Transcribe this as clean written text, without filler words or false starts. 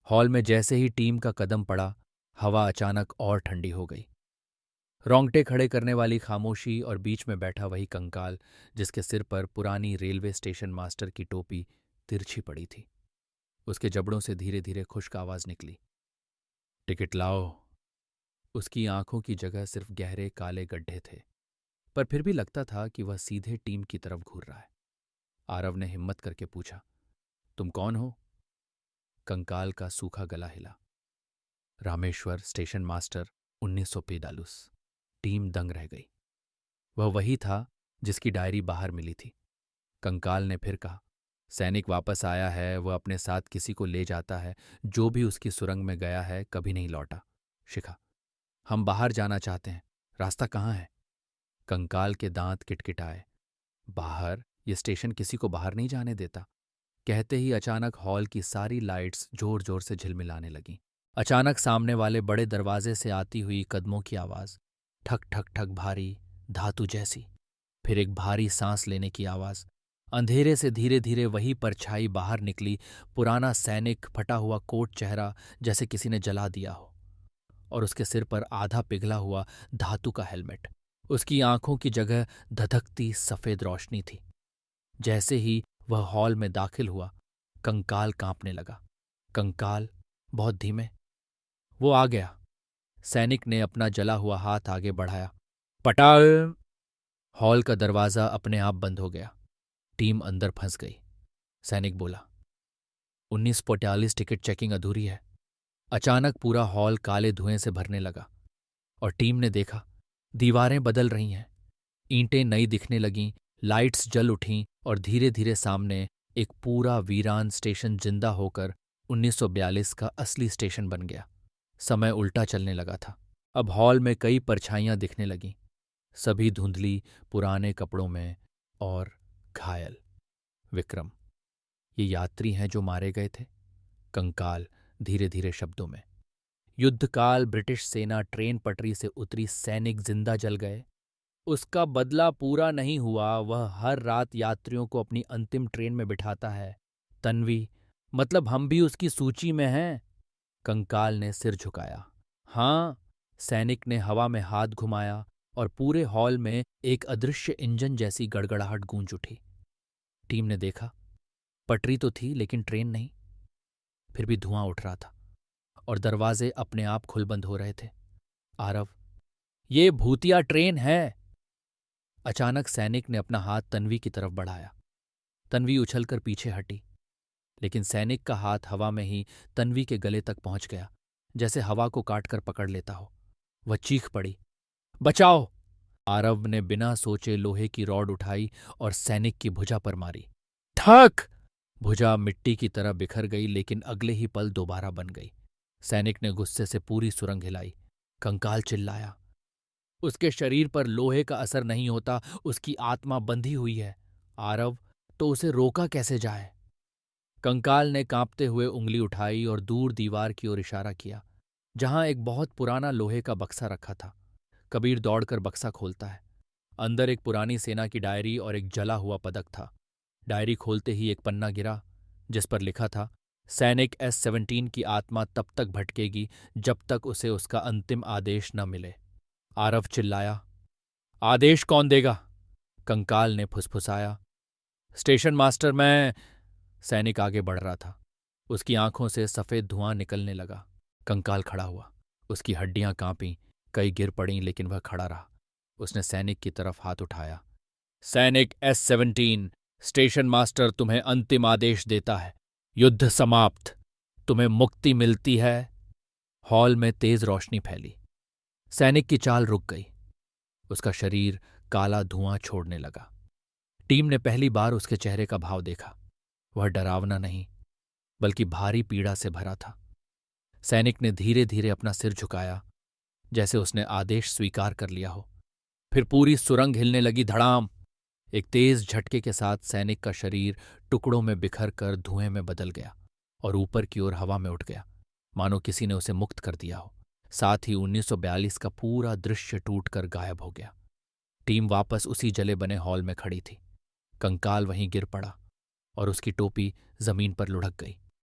Hall में जैसे ही team का कदम पड़ा, हवा अचानक और ठंडी हो गई। रोंगटे खड़े करने वाली खामोशी और बीच में बैठा वही कंकाल जिसके सिर पर पुरानी रेलवे स्टेशन मास्टर की टोपी तिरछी पड़ी थी। उसके जबड़ों से धीरे धीरे खुश्क आवाज निकली, टिकट लाओ। उसकी आंखों की जगह सिर्फ गहरे काले गड्ढे थे, पर फिर भी लगता था कि वह सीधे टीम की तरफ घूर रहा है। आरव ने हिम्मत करके पूछा, तुम कौन हो? कंकाल का सूखा गला हिला, रामेश्वर स्टेशन मास्टर 1942। टीम दंग रह गई। वह वही था जिसकी डायरी बाहर मिली थी। कंकाल ने फिर कहा, सैनिक वापस आया है, वह अपने साथ किसी को ले जाता है। जो भी उसकी सुरंग में गया है कभी नहीं लौटा। शिखा, हम बाहर जाना चाहते हैं, रास्ता कहाँ है? कंकाल के दांत किटकिटाए। बाहर? ये स्टेशन किसी को बाहर नहीं जाने देता। कहते ही अचानक हॉल की सारी लाइट्स जोर जोर से झिलमिलाने लगीं। अचानक सामने वाले बड़े दरवाजे से आती हुई कदमों की आवाज, ठक ठक ठक, भारी, धातु जैसी। फिर एक भारी सांस लेने की आवाज। अंधेरे से धीरे धीरे वही परछाई बाहर निकली, पुराना सैनिक, फटा हुआ कोट, चेहरा जैसे किसी ने जला दिया हो, और उसके सिर पर आधा पिघला हुआ धातु का हेलमेट। उसकी आंखों की जगह धधकती सफेद रोशनी थी। जैसे ही वह हॉल में दाखिल हुआ, कंकाल कांपने लगा। कंकाल, बहुत धीमे। वो आ गया। सैनिक ने अपना जला हुआ हाथ आगे बढ़ाया। पटाल! हॉल का दरवाजा अपने आप बंद हो गया। टीम अंदर फंस गई। सैनिक बोला, 1942 टिकट चेकिंग अधूरी है। अचानक पूरा हॉल काले धुएं से भरने लगा और टीम ने देखा, दीवारें बदल रही हैं, ईंटें नई दिखने लगीं, लाइट्स जल उठीं और धीरे धीरे सामने एक पूरा वीरान स्टेशन जिंदा होकर 1942 का असली स्टेशन बन गया। समय उल्टा चलने लगा था। अब हॉल में कई परछाइयां दिखने लगीं, सभी धुंधली, पुराने कपड़ों में और घायल। विक्रम, ये यात्री हैं जो मारे गए थे? कंकाल धीरे धीरे शब्दों में। युद्धकाल ब्रिटिश सेना ट्रेन पटरी से उतरी, सैनिक जिंदा जल गए। उसका बदला पूरा नहीं हुआ, वह हर रात यात्रियों को अपनी अंतिम ट्रेन में बिठाता है। तन्वी, मतलब हम भी उसकी सूची में हैं? कंकाल ने सिर झुकाया। हाँ। सैनिक ने हवा में हाथ घुमाया और पूरे हॉल में एक अदृश्य इंजन जैसी गड़गड़ाहट गूंज उठी। टीम ने देखा, पटरी तो थी लेकिन ट्रेन नहीं। फिर भी धुआं उठ रहा था और दरवाजे अपने आप खुल बंद हो रहे थे। आरव, ये भूतिया ट्रेन है। अचानक सैनिक ने अपना हाथ तन्वी की तरफ बढ़ाया। तन्वी उछलकर पीछे हटी, लेकिन सैनिक का हाथ हवा में ही तन्वी के गले तक पहुंच गया, जैसे हवा को काटकर पकड़ लेता हो। वह चीख पड़ी, बचाओ! आरव ने बिना सोचे लोहे की रॉड उठाई और सैनिक की भुजा पर मारी। ठक! भुजा मिट्टी की तरह बिखर गई, लेकिन अगले ही पल दोबारा बन गई। सैनिक ने गुस्से से पूरी सुरंग हिलाई। कंकाल चिल्लाया, उसके शरीर पर लोहे का असर नहीं होता, उसकी आत्मा बंधी हुई है। आरव, तो उसे रोका कैसे जाए? कंकाल ने कांपते हुए उंगली उठाई और दूर दीवार की ओर इशारा किया, जहां एक बहुत पुराना लोहे का बक्सा रखा था। कबीर दौड़कर बक्सा खोलता है। अंदर एक पुरानी सेना की डायरी और एक जला हुआ पदक था। डायरी खोलते ही एक पन्ना गिरा, जिस पर लिखा था, सैनिक S-17 की आत्मा तब तक भटकेगी जब तक उसे उसका अंतिम आदेश न मिले। आरव चिल्लाया, आदेश कौन देगा? कंकाल ने फुसफुसाया, स्टेशन मास्टर मैं। सैनिक आगे बढ़ रहा था। उसकी आंखों से सफेद धुआं निकलने लगा। कंकाल खड़ा हुआ। उसकी हड्डियां कांपीं, कई गिर पड़ीं, लेकिन वह खड़ा रहा। उसने सैनिक की तरफ हाथ उठाया। सैनिक S-17, स्टेशन मास्टर तुम्हें अंतिम आदेश देता है। युद्ध समाप्त। तुम्हें मुक्ति मिलती है। हॉल में तेज रोशनी फैली। सैनिक की चाल रुक गई। उसका शरीर काला धुआं छोड़ने लगा। टीम ने पहली बार उसके चेहरे का भाव देखा। वह डरावना नहीं, बल्कि भारी पीड़ा से भरा था। सैनिक ने धीरे धीरे अपना सिर झुकाया, जैसे उसने आदेश स्वीकार कर लिया हो। फिर पूरी सुरंग हिलने लगी। धड़ाम! एक तेज झटके के साथ सैनिक का शरीर टुकड़ों में बिखर कर धुएं में बदल गया और ऊपर की ओर हवा में उठ गया, मानो किसी ने उसे मुक्त कर दिया हो। साथ ही 1942 का पूरा दृश्य टूटकर गायब हो गया। टीम वापस उसी जले बने हॉल में खड़ी थी। कंकाल वहीं गिर पड़ा और उसकी टोपी जमीन पर लुढ़क गई।